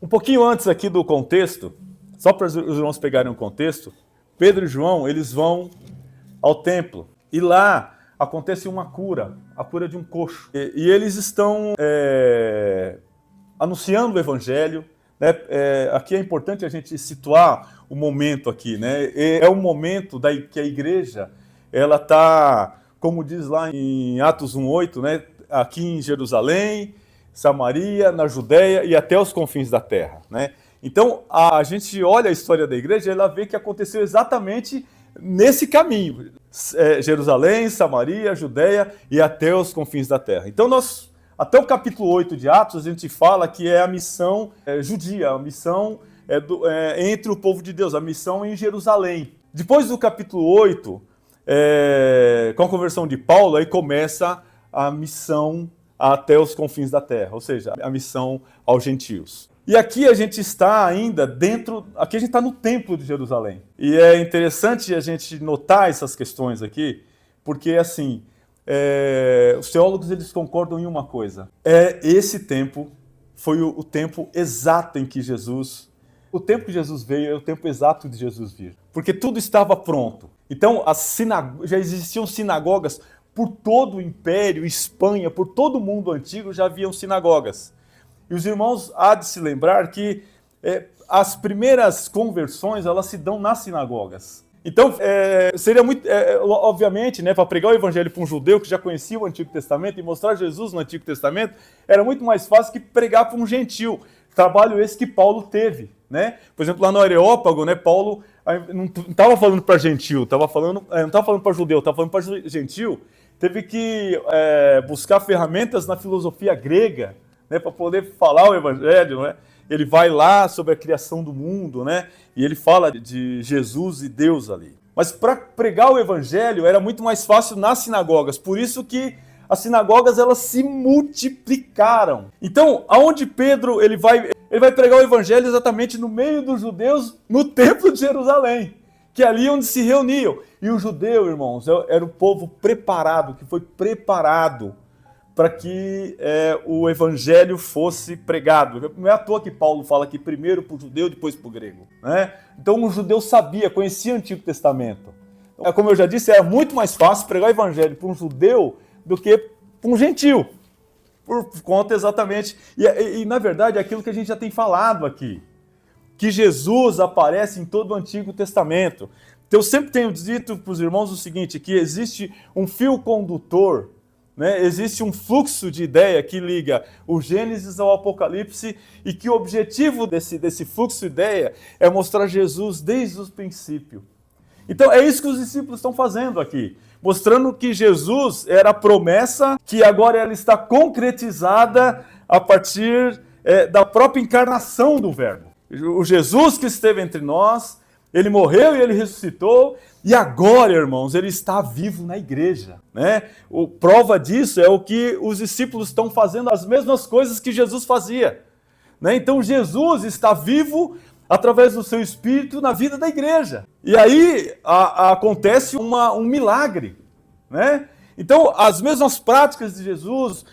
Um pouquinho antes aqui do contexto, só para os irmãos pegarem um contexto, Pedro e João, eles vão ao templo e lá acontece uma cura, a cura de um coxo. E eles estão anunciando o evangelho, né? Aqui é importante a gente situar o momento aqui, né? É o momento que a igreja, ela está, como diz lá em Atos 1:8, né? Aqui em Jerusalém, Samaria, na Judéia e até os confins da terra, né? Então, a gente olha a história da igreja e ela vê que aconteceu exatamente nesse caminho. Jerusalém, Samaria, Judéia e até os confins da terra. Então, até o capítulo 8 de Atos, a gente fala que é a missão judia, a missão entre o povo de Deus, a missão em Jerusalém. Depois do capítulo 8, com a conversão de Paulo, aí começa a missão até os confins da terra, ou seja, a missão aos gentios. E aqui a gente está ainda aqui a gente está no templo de Jerusalém. E é interessante a gente notar essas questões aqui, porque assim, os teólogos eles concordam em uma coisa. Esse tempo foi o tempo exato em que o tempo que Jesus veio é o tempo exato de Jesus vir. Porque tudo estava pronto. Então, já existiam sinagogas por todo o Império, Espanha, por todo o mundo antigo já haviam sinagogas. E os irmãos há de se lembrar que as primeiras conversões elas se dão nas sinagogas. Então, seria muito, obviamente, né, para pregar o evangelho para um judeu que já conhecia o Antigo Testamento e mostrar Jesus no Antigo Testamento, era muito mais fácil que pregar para um gentil. Trabalho esse que Paulo teve, né? Por exemplo, lá no Areópago, né, Paulo não estava falando para gentil, não estava falando para judeu, estava falando para gentil. Teve que buscar ferramentas na filosofia grega, né, para poder falar o evangelho, né? Ele vai lá sobre a criação do mundo, né? E ele fala de Jesus e Deus ali. Mas para pregar o evangelho era muito mais fácil nas sinagogas, por isso que as sinagogas elas se multiplicaram. Então, aonde Pedro ele vai pregar o evangelho exatamente no meio dos judeus, no templo de Jerusalém, que é ali onde se reuniam. E o judeu, irmãos, era o povo preparado, que foi preparado para que o evangelho fosse pregado. Não é à toa que Paulo fala que primeiro para o judeu, depois para o grego, né? Então o judeu conhecia o Antigo Testamento. Como eu já disse, era muito mais fácil pregar o evangelho para um judeu do que para um gentil, por conta exatamente. E na verdade é aquilo que a gente já tem falado aqui, que Jesus aparece em todo o Antigo Testamento. Então eu sempre tenho dito para os irmãos o seguinte, que existe um fio condutor, né? Existe um fluxo de ideia que liga o Gênesis ao Apocalipse e que o objetivo desse fluxo de ideia é mostrar Jesus desde o princípio. Então é isso que os discípulos estão fazendo aqui, mostrando que Jesus era a promessa que agora ela está concretizada a partir da própria encarnação do Verbo. O Jesus que esteve entre nós, ele morreu e ele ressuscitou, e agora, irmãos, ele está vivo na igreja, né? Prova disso é o que os discípulos estão fazendo, as mesmas coisas que Jesus fazia, né? Então Jesus está vivo através do seu Espírito na vida da igreja. E aí acontece um milagre, né? Então, as mesmas práticas de Jesus,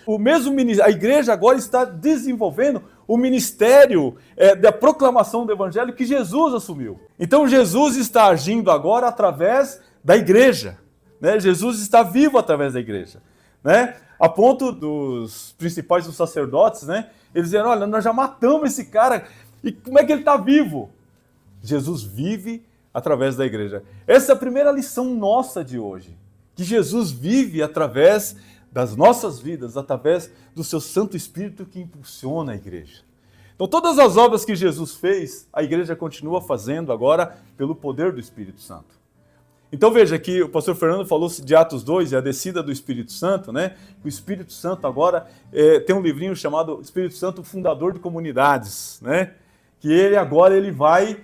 a igreja agora está desenvolvendo o ministério da proclamação do evangelho que Jesus assumiu. Então, Jesus está agindo agora através da igreja, né? Jesus está vivo através da igreja, né? A ponto dos principais dos sacerdotes, né? Eles diziam, olha, nós já matamos esse cara, e como é que ele está vivo? Jesus vive através da igreja. Essa é a primeira lição nossa de hoje. Que Jesus vive através das nossas vidas, através do seu Santo Espírito que impulsiona a igreja. Então todas as obras que Jesus fez, a igreja continua fazendo agora pelo poder do Espírito Santo. Então veja que o pastor Fernando falou de Atos 2 e a descida do Espírito Santo, né? O Espírito Santo agora tem um livrinho chamado Espírito Santo Fundador de Comunidades, né? Que ele vai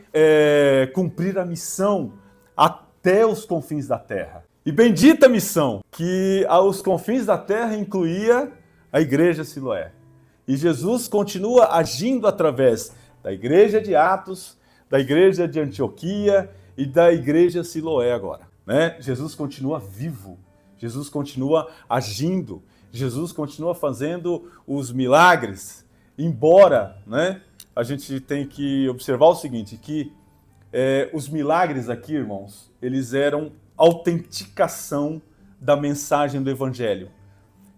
cumprir a missão até os confins da terra. E bendita missão, que aos confins da terra incluía a igreja Siloé. E Jesus continua agindo através da igreja de Atos, da igreja de Antioquia e da igreja Siloé agora, né? Jesus continua vivo, Jesus continua agindo, Jesus continua fazendo os milagres, embora, né, a gente tem que observar o seguinte, que os milagres aqui, irmãos, eles eram autenticação da mensagem do Evangelho.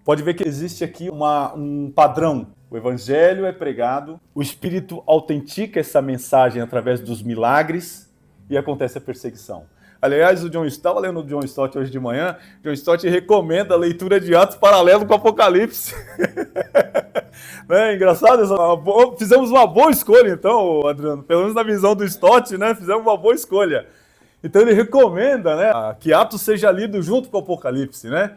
Pode ver que existe aqui um padrão. O Evangelho é pregado, o Espírito autentica essa mensagem através dos milagres e acontece a perseguição. Aliás, estava lendo o John Stott hoje de manhã, John Stott recomenda a leitura de Atos paralelo com o Apocalipse. Né? Engraçado, fizemos uma boa escolha então, Adriano, pelo menos na visão do Stott, né? Fizemos uma boa escolha. Então ele recomenda, né, que Atos seja lido junto com o Apocalipse, né?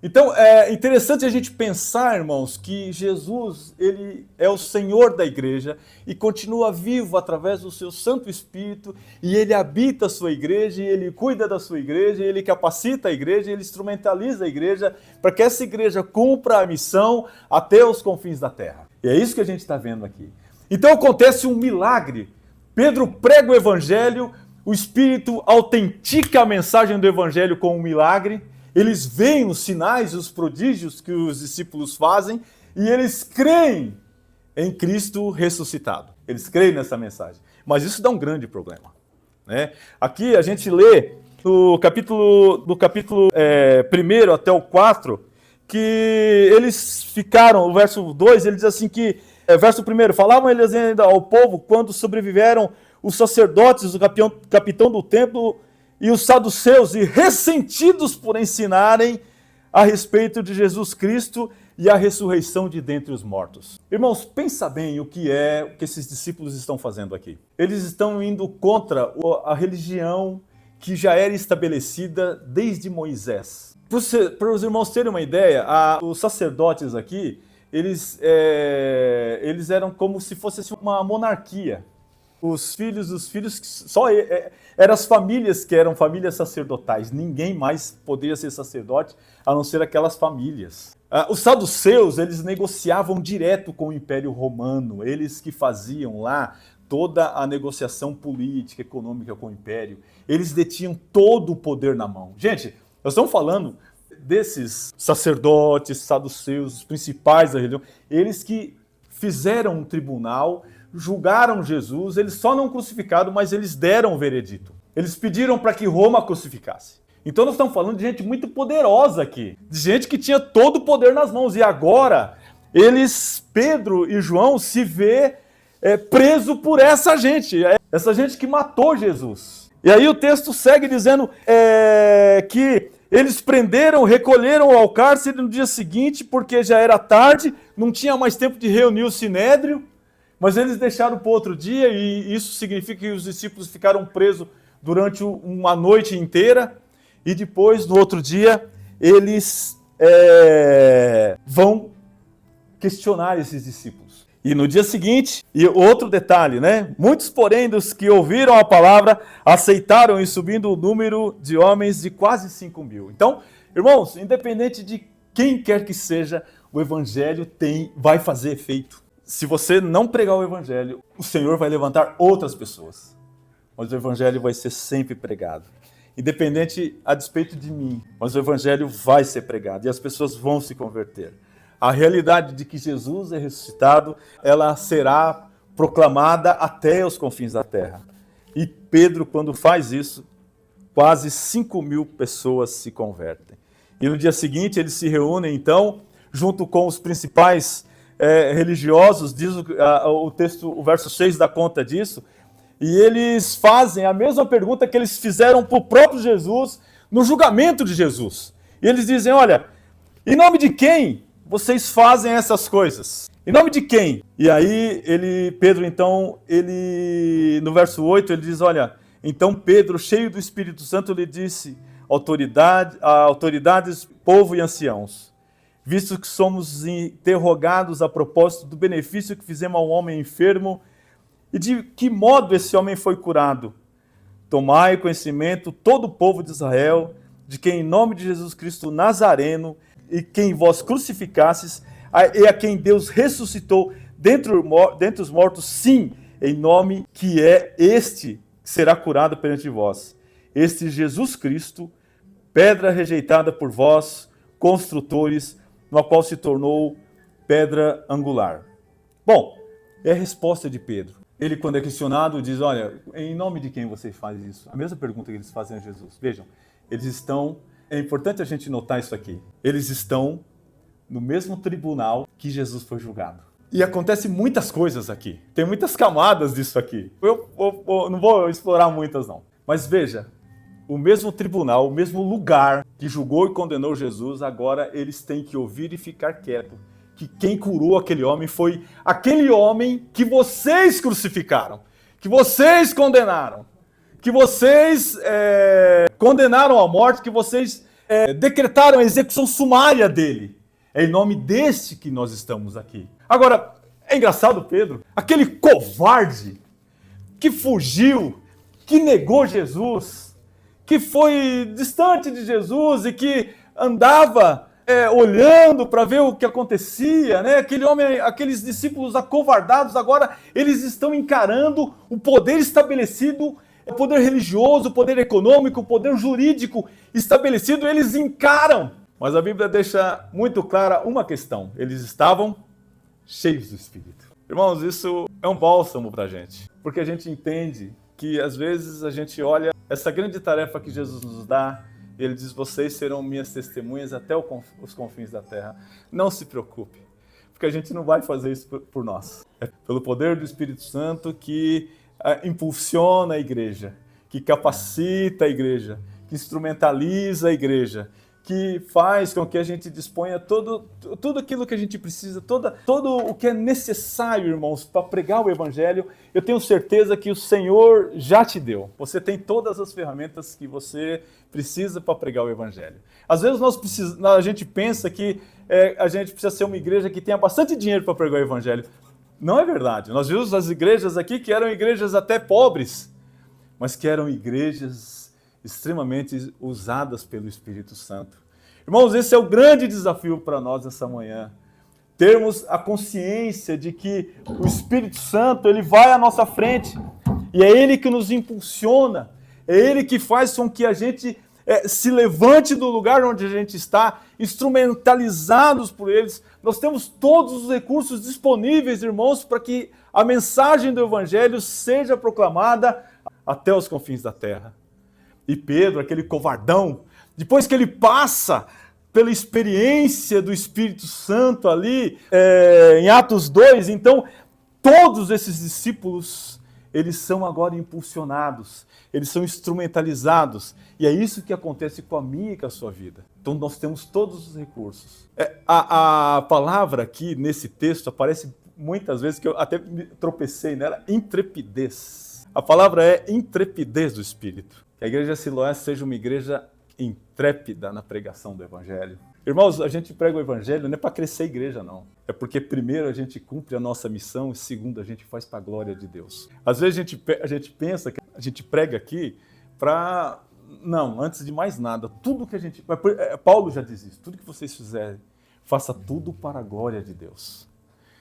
Então é interessante a gente pensar, irmãos, que Jesus, ele é o Senhor da igreja e continua vivo através do seu Santo Espírito, e ele habita a sua igreja, e ele cuida da sua igreja, e ele capacita a igreja, e ele instrumentaliza a igreja para que essa igreja cumpra a missão até os confins da terra. E é isso que a gente está vendo aqui. Então acontece um milagre. Pedro prega o evangelho, o Espírito autentica a mensagem do evangelho com um milagre. Eles veem os sinais e os prodígios que os discípulos fazem e eles creem em Cristo ressuscitado. Eles creem nessa mensagem. Mas isso dá um grande problema, né? Aqui a gente lê do capítulo 1 até o 4, que eles ficaram, o verso 2, ele diz assim que, verso 1, falavam eles ainda ao povo quando sobreviveram os sacerdotes, o capitão do templo e os saduceus, e ressentidos por ensinarem a respeito de Jesus Cristo e a ressurreição de dentre os mortos. Irmãos, pensa bem o que esses discípulos estão fazendo aqui. Eles estão indo contra a religião que já era estabelecida desde Moisés. Para os irmãos terem uma ideia, os sacerdotes aqui, eles eram como se fosse assim, uma monarquia. Os filhos, só eram as famílias que eram famílias sacerdotais. Ninguém mais poderia ser sacerdote, a não ser aquelas famílias. Os saduceus, eles negociavam direto com o Império Romano. Eles que faziam lá toda a negociação política, econômica com o Império. Eles detinham todo o poder na mão. Gente, nós estamos falando desses sacerdotes, saduceus, os principais da religião. Eles que fizeram um tribunal, julgaram Jesus, eles só não crucificaram, mas eles deram o veredito. Eles pediram para que Roma crucificasse. Então nós estamos falando de gente muito poderosa aqui, de gente que tinha todo o poder nas mãos, e agora Pedro e João se vê preso por essa gente que matou Jesus. E aí o texto segue dizendo que eles prenderam, recolheram ao cárcere no dia seguinte, porque já era tarde, não tinha mais tempo de reunir o sinédrio, mas eles deixaram para outro dia, e isso significa que os discípulos ficaram presos durante uma noite inteira, e depois, no outro dia, eles vão questionar esses discípulos. E no dia seguinte, e outro detalhe, né? Muitos, porém, dos que ouviram a palavra, aceitaram, e subindo o número de homens de quase 5.000. Então, irmãos, independente de quem quer que seja, o evangelho vai fazer efeito. Se você não pregar o evangelho, o Senhor vai levantar outras pessoas. Mas o evangelho vai ser sempre pregado. Independente a despeito de mim, mas o evangelho vai ser pregado e as pessoas vão se converter. A realidade de que Jesus é ressuscitado, ela será proclamada até os confins da terra. E Pedro, quando faz isso, quase 5.000 pessoas se convertem. E no dia seguinte eles se reúnem então, junto com os principais religiosos, diz o texto, o verso 6 dá conta disso, e eles fazem a mesma pergunta que eles fizeram para o próprio Jesus no julgamento de Jesus. E eles dizem, olha, em nome de quem vocês fazem essas coisas? Em nome de quem? E aí Pedro então, no verso 8, ele diz, olha, então Pedro, cheio do Espírito Santo, lhe disse, autoridades, povo e anciãos, visto que somos interrogados a propósito do benefício que fizemos ao homem enfermo e de que modo esse homem foi curado. Tomai conhecimento todo o povo de Israel, de que em nome de Jesus Cristo Nazareno, e quem vós crucificastes, e a quem Deus ressuscitou dentre os mortos, sim, em nome que é este que será curado perante vós. Este Jesus Cristo, pedra rejeitada por vós, construtores, no qual se tornou pedra angular. Bom, é a resposta de Pedro. Ele, quando é questionado, diz, olha, em nome de quem você faz isso? A mesma pergunta que eles fazem a Jesus. Vejam, eles estão, é importante a gente notar isso aqui, eles estão no mesmo tribunal que Jesus foi julgado. E acontece muitas coisas aqui, tem muitas camadas disso aqui. Eu não vou explorar muitas não, mas veja, o mesmo tribunal, o mesmo lugar que julgou e condenou Jesus, agora eles têm que ouvir e ficar quieto. Que quem curou aquele homem foi aquele homem que vocês crucificaram, que vocês condenaram, que vocês condenaram à morte, que vocês decretaram a execução sumária dele. É em nome desse que nós estamos aqui. Agora, é engraçado, Pedro, aquele covarde que fugiu, que negou Jesus, que foi distante de Jesus e que andava olhando para ver o que acontecia, né? Aquele homem, aqueles discípulos acovardados, agora eles estão encarando o poder estabelecido, o poder religioso, o poder econômico, o poder jurídico estabelecido, eles encaram. Mas a Bíblia deixa muito clara uma questão, eles estavam cheios do Espírito. Irmãos, isso é um bálsamo para a gente, porque a gente entende que às vezes a gente olha essa grande tarefa que Jesus nos dá, e ele diz, vocês serão minhas testemunhas até os confins da terra. Não se preocupe, porque a gente não vai fazer isso por nós. É pelo poder do Espírito Santo que impulsiona a igreja, que capacita a igreja, que instrumentaliza a igreja, que faz com que a gente disponha tudo aquilo que a gente precisa, todo o que é necessário, irmãos, para pregar o Evangelho. Eu tenho certeza que o Senhor já te deu. Você tem todas as ferramentas que você precisa para pregar o Evangelho. Às vezes a gente pensa que a gente precisa ser uma igreja que tenha bastante dinheiro para pregar o Evangelho. Não é verdade. Nós vimos as igrejas aqui que eram igrejas até pobres, mas que eram igrejas extremamente usadas pelo Espírito Santo. Irmãos, esse é o grande desafio para nós essa manhã. Termos a consciência de que o Espírito Santo, ele vai à nossa frente e é ele que nos impulsiona, é ele que faz com que a gente se levante do lugar onde a gente está, instrumentalizados por eles. Nós temos todos os recursos disponíveis, irmãos, para que a mensagem do Evangelho seja proclamada até os confins da terra. E Pedro, aquele covardão, depois que ele passa pela experiência do Espírito Santo ali, em Atos 2, então todos esses discípulos, eles são agora impulsionados, eles são instrumentalizados, e é isso que acontece com a minha e com a sua vida. Então nós temos todos os recursos. A palavra aqui nesse texto aparece muitas vezes, que eu até tropecei nela, intrepidez. A palavra é intrepidez do Espírito. Que a igreja Siloé seja uma igreja intrépida na pregação do Evangelho. Irmãos, a gente prega o Evangelho não é para crescer a igreja, não. É porque primeiro a gente cumpre a nossa missão e segundo a gente faz para a glória de Deus. Às vezes a gente pensa que a gente prega aqui para... Não, antes de mais nada, tudo que a gente... Paulo já diz isso, tudo que vocês fizerem, faça tudo para a glória de Deus.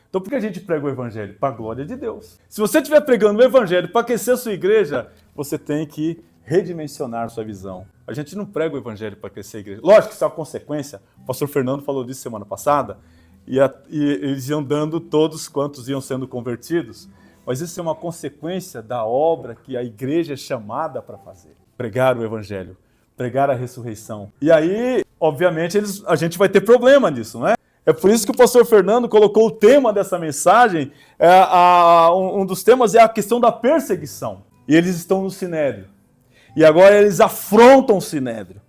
Então por que a gente prega o Evangelho? Para a glória de Deus. Se você estiver pregando o Evangelho para aquecer a sua igreja, você tem que redimensionar sua visão. A gente não prega o Evangelho para crescer a igreja. Lógico que isso é uma consequência. O pastor Fernando falou disso semana passada. E eles iam dando todos quantos iam sendo convertidos. Mas isso é uma consequência da obra que a igreja é chamada para fazer. Pregar o Evangelho. Pregar a ressurreição. E aí, obviamente, a gente vai ter problema nisso, não é? É por isso que o pastor Fernando colocou o tema dessa mensagem. Um dos temas é a questão da perseguição. E eles estão no Sinédrio. E agora eles afrontam o Sinédrio.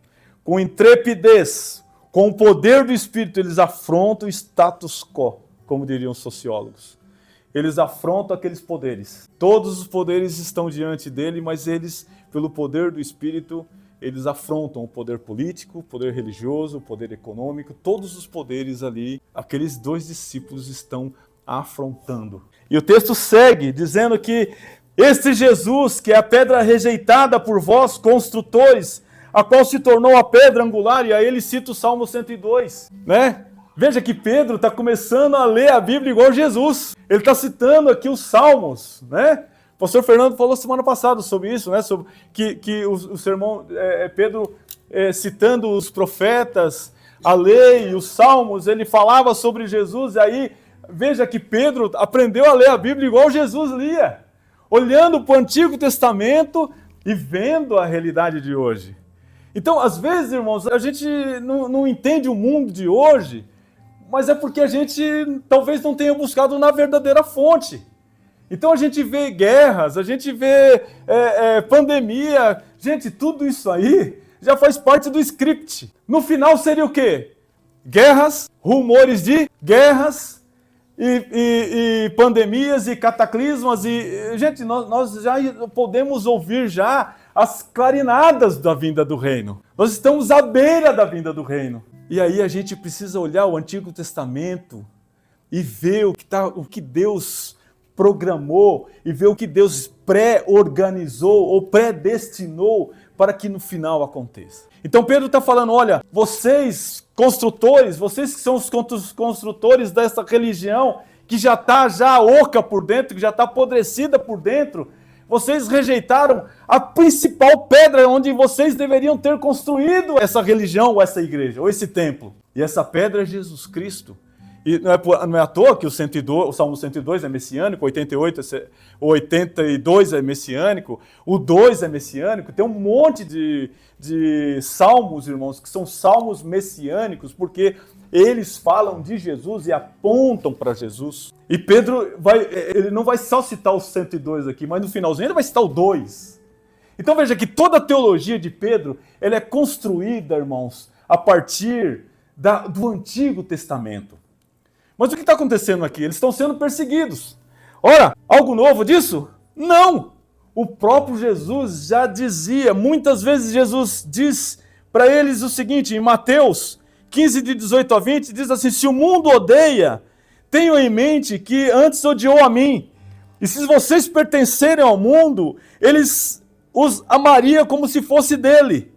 Com intrepidez, com o poder do Espírito, eles afrontam o status quo, como diriam os sociólogos. Eles afrontam aqueles poderes. Todos os poderes estão diante dele, mas eles, pelo poder do Espírito, eles afrontam o poder político, o poder religioso, o poder econômico, todos os poderes ali, aqueles dois discípulos estão afrontando. E o texto segue dizendo que este Jesus, que é a pedra rejeitada por vós, construtores, a qual se tornou a pedra angular, e aí ele cita o Salmo 102, né? Veja que Pedro está começando a ler a Bíblia igual Jesus. Ele está citando aqui os Salmos, né? O pastor Fernando falou semana passada sobre isso, né? Sobre que o sermão, Pedro citando os profetas, a lei, os Salmos, ele falava sobre Jesus, e aí Veja que Pedro aprendeu a ler a Bíblia igual Jesus lia, olhando para o Antigo Testamento e vendo a realidade de hoje. Então, às vezes, irmãos, a gente não entende o mundo de hoje, mas é porque a gente talvez não tenha buscado na verdadeira fonte. Então a gente vê guerras, a gente vê pandemia, gente, tudo isso aí já faz parte do script. No final seria o quê? Guerras, rumores de guerras, e pandemias e cataclismas. E, gente, nós já podemos ouvir já as clarinadas da vinda do reino. Nós estamos à beira da vinda do reino. E aí a gente precisa olhar o Antigo Testamento e ver o que Deus programou e ver o que Deus pré-organizou ou predestinou para que no final aconteça. Então Pedro está falando, olha, vocês construtores, vocês que são os construtores dessa religião que já está oca por dentro, que já está apodrecida por dentro, vocês rejeitaram a principal pedra onde vocês deveriam ter construído essa religião, ou essa igreja, ou esse templo. E essa pedra é Jesus Cristo. E não é à toa que o Salmo 102 é messiânico, 82 é messiânico, o 2 é messiânico. Tem um monte de salmos, irmãos, que são salmos messiânicos, porque eles falam de Jesus e apontam para Jesus. E Pedro ele não vai só citar o 102 aqui, mas no finalzinho ele vai citar o 2. Então veja que toda a teologia de Pedro ela é construída, irmãos, a partir do Antigo Testamento. Mas o que está acontecendo aqui? Eles estão sendo perseguidos. Ora, algo novo disso? Não! O próprio Jesus já dizia, muitas vezes Jesus diz para eles o seguinte, em Mateus 15, de 18 a 20, diz assim, se o mundo odeia, tenham em mente que antes odiou a mim. E se vocês pertencerem ao mundo, eles os amaria como se fosse dele.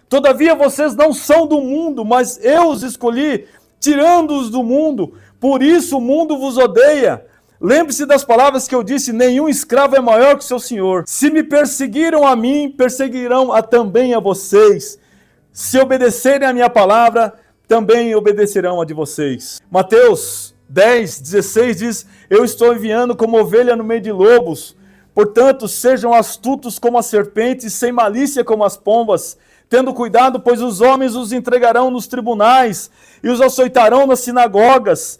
Todavia vocês não são do mundo, mas eu os escolhi, tirando-os do mundo. Por isso o mundo vos odeia. Lembre-se das palavras que eu disse, nenhum escravo é maior que seu senhor. Se me perseguiram a mim, perseguirão também a vocês. Se obedecerem a minha palavra, também obedecerão a de vocês. Mateus 10, 16 diz, eu estou enviando como ovelha no meio de lobos. Portanto, sejam astutos como as serpentes, sem malícia como as pombas. Tendo cuidado, pois os homens os entregarão nos tribunais e os açoitarão nas sinagogas.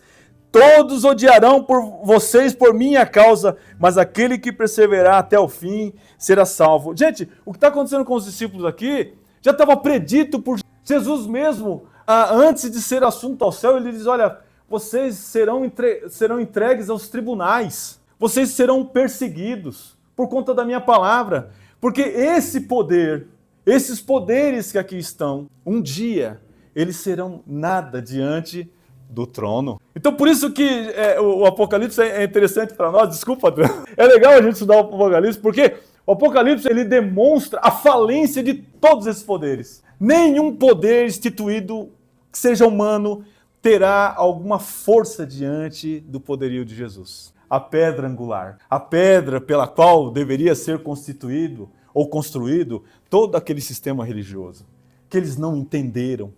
Todos odiarão vocês por minha causa, mas aquele que perseverar até o fim será salvo. Gente, o que está acontecendo com os discípulos aqui já estava predito por Jesus mesmo. Antes de ser assunto ao céu, ele diz, olha, vocês serão entregues aos tribunais. Vocês serão perseguidos por conta da minha palavra. Porque esse poder, esses poderes que aqui estão, um dia, eles serão nada diante do trono. Então, por isso que o Apocalipse é interessante para nós. Desculpa, André. É legal a gente estudar o Apocalipse, porque o Apocalipse ele demonstra a falência de todos esses poderes. Nenhum poder instituído que seja humano terá alguma força diante do poderio de Jesus. A pedra angular, a pedra pela qual deveria ser constituído ou construído todo aquele sistema religioso, que eles não entenderam,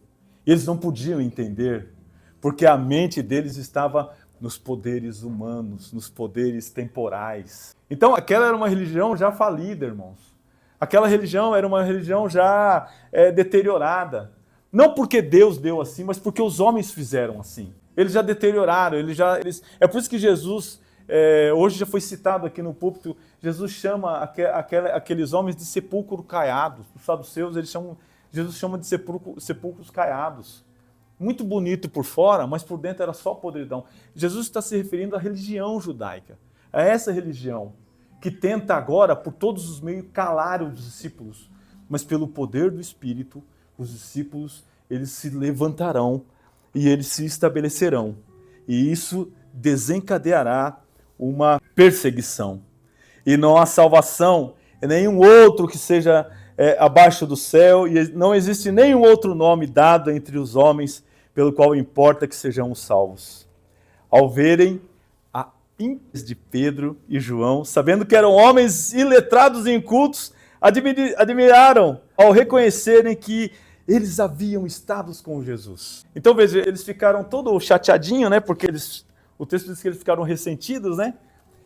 eles não podiam entender, porque a mente deles estava nos poderes humanos, nos poderes temporais. Então aquela era uma religião já falida, irmãos. Aquela religião era uma religião já deteriorada. Não porque Deus deu assim, mas porque os homens fizeram assim. Eles já deterioraram, é por isso que Jesus, hoje já foi citado aqui no púlpito, Jesus chama aqueles homens de sepulcro caiados. Os saduceus, Jesus chama de sepulcros caiados. Muito bonito por fora, mas por dentro era só podridão. Jesus está se referindo à religião judaica, a essa religião que tenta agora, por todos os meios, calar os discípulos. Mas pelo poder do Espírito, os discípulos, eles se levantarão e eles se estabelecerão. E isso desencadeará uma perseguição. E não há salvação em nenhum outro que seja abaixo do céu, e não existe nenhum outro nome dado entre os homens pelo qual importa que sejamos salvos. Ao verem a ímpios de Pedro e João, sabendo que eram homens iletrados e incultos, admiraram ao reconhecerem que eles haviam estado com Jesus. Então veja, eles ficaram todo chateadinhos, né? Porque o texto diz que eles ficaram ressentidos, né?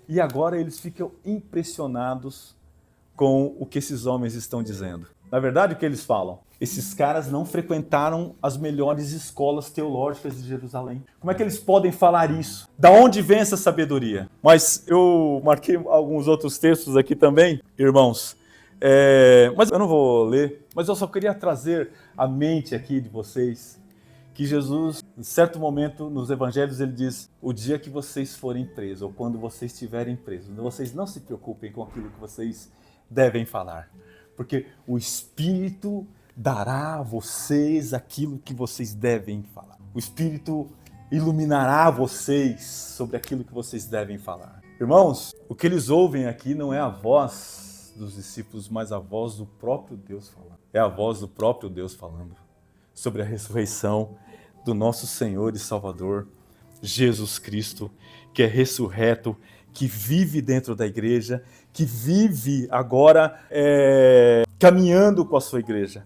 E agora eles ficam impressionados com o que esses homens estão dizendo. Na verdade, o que eles falam? Esses caras não frequentaram as melhores escolas teológicas de Jerusalém. Como é que eles podem falar isso? Da onde vem essa sabedoria? Mas eu marquei alguns outros textos aqui também, irmãos. Mas eu não vou ler, mas eu só queria trazer à mente aqui de vocês que Jesus, em certo momento nos evangelhos, ele diz: o dia que vocês forem presos, ou quando vocês estiverem presos, vocês não se preocupem com aquilo que vocês devem falar, porque o Espírito dará a vocês aquilo que vocês devem falar. O Espírito iluminará vocês sobre aquilo que vocês devem falar. Irmãos, o que eles ouvem aqui não é a voz dos discípulos, mas a voz do próprio Deus falando. É a voz do próprio Deus falando sobre a ressurreição do nosso Senhor e Salvador, Jesus Cristo, que é ressurreto, que vive dentro da igreja, que vive agora caminhando com a sua igreja.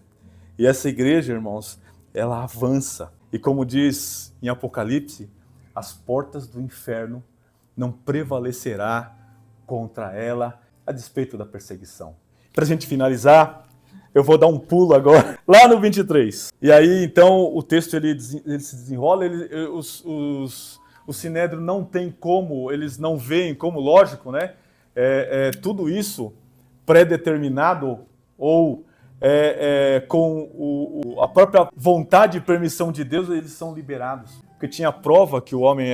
E essa igreja, irmãos, ela avança. E como diz em Apocalipse, as portas do inferno não prevalecerá contra ela, a despeito da perseguição. Para a gente finalizar, eu vou dar um pulo agora, lá no 23. E aí, então, o texto ele se desenrola, o Sinédrio não tem como, eles não veem como, lógico, né? Tudo isso pré-determinado ou com a própria vontade e permissão de Deus, eles são liberados. Porque tinha prova que o homem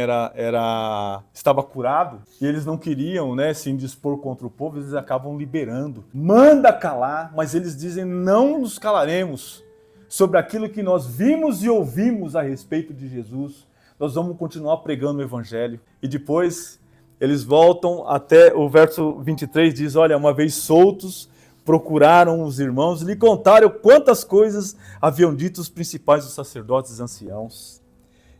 estava curado e eles não queriam, né, se indispor contra o povo, eles acabam liberando. Manda calar, mas eles dizem: não nos calaremos sobre aquilo que nós vimos e ouvimos a respeito de Jesus. Nós vamos continuar pregando o evangelho. E depois eles voltam até o verso 23, diz: olha, uma vez soltos, procuraram os irmãos e lhe contaram quantas coisas haviam dito os principais dos sacerdotes e anciãos.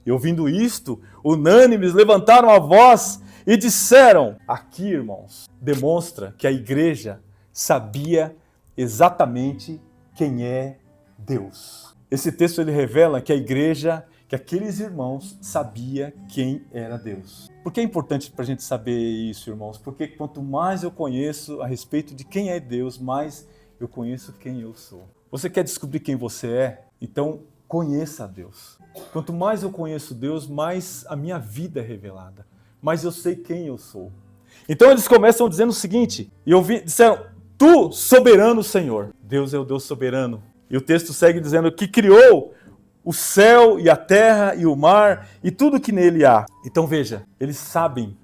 E ouvindo isto, unânimes levantaram a voz e disseram: aqui, irmãos, demonstra que a igreja sabia exatamente quem é Deus. Esse texto ele revela que a igreja, que aqueles irmãos sabia quem era Deus. Por que é importante para a gente saber isso, irmãos? Porque quanto mais eu conheço a respeito de quem é Deus, mais eu conheço quem eu sou. Você quer descobrir quem você é? Então, conheça a Deus. Quanto mais eu conheço Deus, mais a minha vida é revelada. Mais eu sei quem eu sou. Então eles começam dizendo o seguinte, disseram: tu, soberano Senhor. Deus é o Deus soberano. E o texto segue dizendo que criou o céu e a terra e o mar e tudo que nele há. Então veja, eles sabem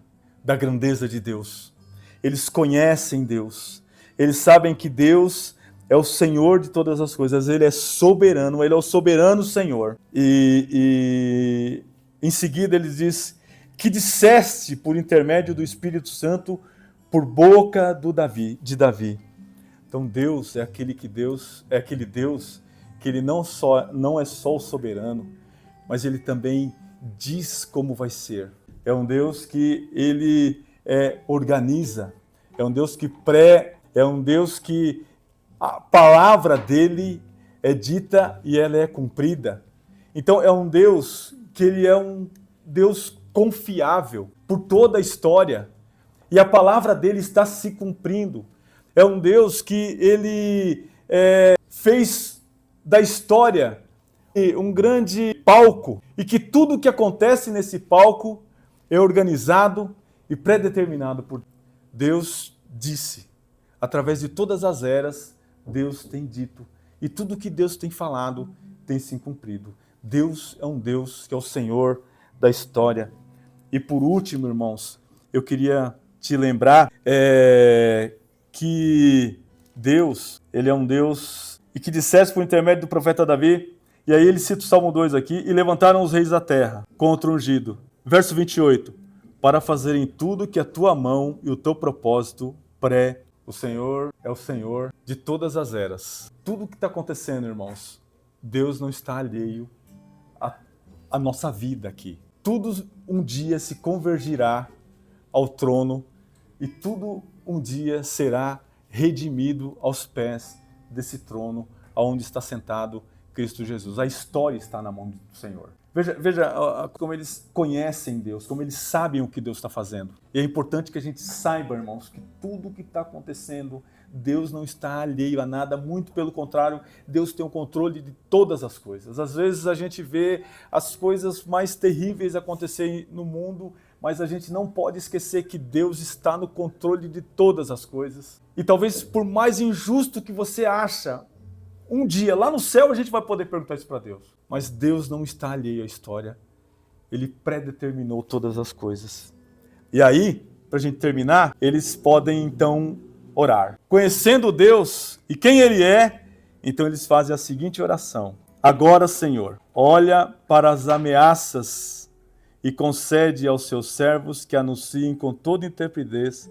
da grandeza de Deus. Eles conhecem Deus. Eles sabem que Deus é o Senhor de todas as coisas. Ele é soberano, ele é o soberano Senhor. E em seguida ele diz: que disseste por intermédio do Espírito Santo por boca de Davi. Então Deus é aquele Deus que ele não é só o soberano, mas ele também diz como vai ser. É um Deus que ele organiza, é um Deus que é um Deus que a palavra dele é dita e ela é cumprida. Então é um Deus que ele é um Deus confiável por toda a história. E a palavra dele está se cumprindo. É um Deus que ele fez da história um grande palco. E que tudo que acontece nesse palco é organizado e pré-determinado por Deus. Disse. Através de todas as eras, Deus tem dito. E tudo que Deus tem falado tem se cumprido. Deus é um Deus que é o Senhor da história. E por último, irmãos, eu queria te lembrar que Deus, ele é um Deus, e que dissesse por intermédio do profeta Davi, e aí ele cita o Salmo 2 aqui: e levantaram os reis da terra contra o ungido. Verso 28, para fazerem tudo que a tua mão e o teu propósito O Senhor é o Senhor de todas as eras. Tudo que está acontecendo, irmãos, Deus não está alheio à nossa vida aqui. Tudo um dia se convergirá ao trono e tudo um dia será redimido aos pés desse trono, aonde está sentado Cristo Jesus. A história está na mão do Senhor. Veja como eles conhecem Deus, como eles sabem o que Deus está fazendo. E é importante que a gente saiba, irmãos, que tudo o que está acontecendo, Deus não está alheio a nada, muito pelo contrário, Deus tem o controle de todas as coisas. Às vezes a gente vê as coisas mais terríveis acontecerem no mundo, mas a gente não pode esquecer que Deus está no controle de todas as coisas. E talvez por mais injusto que você acha, um dia, lá no céu, a gente vai poder perguntar isso para Deus. Mas Deus não está alheio à história. Ele predeterminou todas as coisas. E aí, para a gente terminar, eles podem então orar. Conhecendo Deus e quem Ele é, então eles fazem a seguinte oração. Agora, Senhor, olha para as ameaças e concede aos seus servos que anunciem com toda intrepidez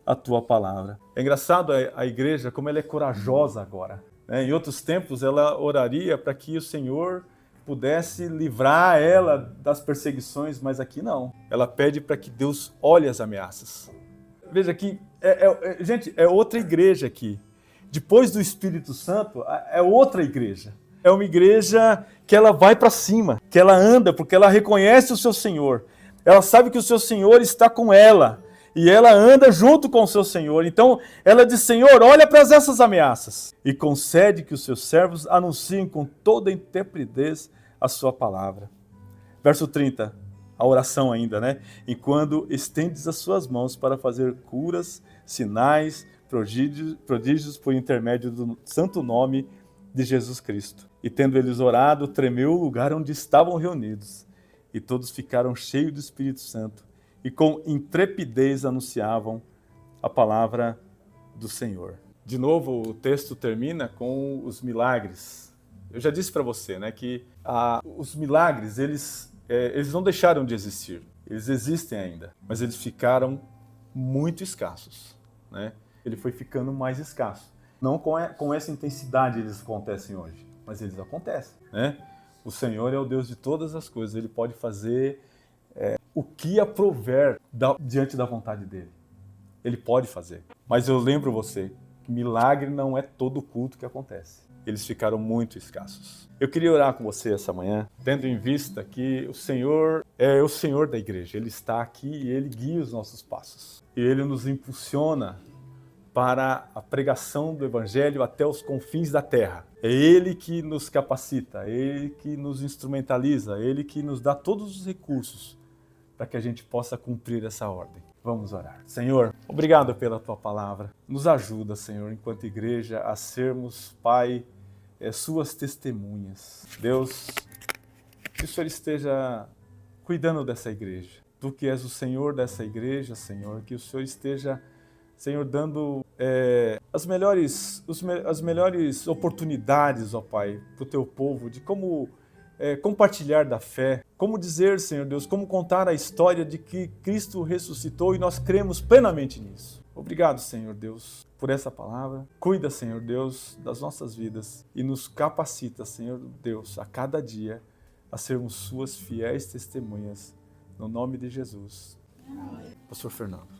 a Tua palavra. É engraçado a igreja, como ela é corajosa agora. Em outros tempos, ela oraria para que o Senhor pudesse livrar ela das perseguições, mas aqui não. Ela pede para que Deus olhe as ameaças. Veja que, gente, é outra igreja aqui. Depois do Espírito Santo, é outra igreja. É uma igreja que ela vai para cima, que ela anda, porque ela reconhece o seu Senhor. Ela sabe que o seu Senhor está com ela. E ela anda junto com o seu Senhor. Então, ela diz, Senhor, olha para essas ameaças. E concede que os seus servos anunciem com toda intrepidez a sua palavra. Verso 30, a oração ainda, né? E quando estendes as suas mãos para fazer curas, sinais, prodígios por intermédio do santo nome de Jesus Cristo. E tendo eles orado, tremeu o lugar onde estavam reunidos. E todos ficaram cheios do Espírito Santo. E com intrepidez anunciavam a palavra do Senhor. De novo, o texto termina com os milagres. Eu já disse para você, né, que os milagres, eles não deixaram de existir. Eles existem ainda, mas eles ficaram muito escassos. Né? Ele foi ficando mais escasso. Não com essa intensidade eles acontecem hoje, mas eles acontecem. Né? O Senhor é o Deus de todas as coisas. Ele pode fazer o que aprouver diante da vontade dele. Ele pode fazer. Mas eu lembro você que milagre não é todo culto que acontece. Eles ficaram muito escassos. Eu queria orar com você essa manhã, tendo em vista que o Senhor é o Senhor da igreja. Ele está aqui e Ele guia os nossos passos. E Ele nos impulsiona para a pregação do Evangelho até os confins da terra. É Ele que nos capacita, é Ele que nos instrumentaliza, é Ele que nos dá todos os recursos para que a gente possa cumprir essa ordem. Vamos orar. Senhor, obrigado pela Tua palavra. Nos ajuda, Senhor, enquanto igreja, a sermos, Pai, Suas testemunhas. Deus, que o Senhor esteja cuidando dessa igreja. Tu que és o Senhor dessa igreja, Senhor, que o Senhor esteja, Senhor, dando as melhores oportunidades, ó Pai, para o Teu povo, de como compartilhar da fé, como dizer, Senhor Deus, como contar a história de que Cristo ressuscitou e nós cremos plenamente nisso. Obrigado, Senhor Deus, por essa palavra. Cuida, Senhor Deus, das nossas vidas e nos capacita, Senhor Deus, a cada dia a sermos Suas fiéis testemunhas. No nome de Jesus. Pastor Fernando.